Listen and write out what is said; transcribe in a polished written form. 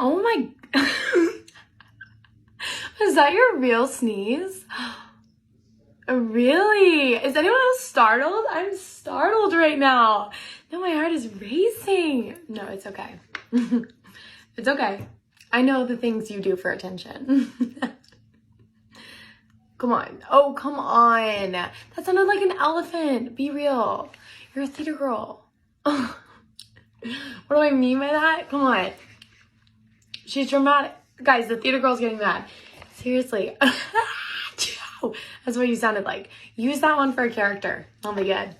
Oh my, is that your real sneeze? Really? Is anyone else startled? I'm startled right now. No, my heart is racing. No, it's okay. It's okay. I know the things you do for attention. Come on. Oh, come on. That sounded like an elephant. Be real. You're a theater girl. What do I mean by that? Come on. She's dramatic. Guys, the theater girl's getting mad. Seriously. That's what you sounded like. Use that one for a character. I'll be good.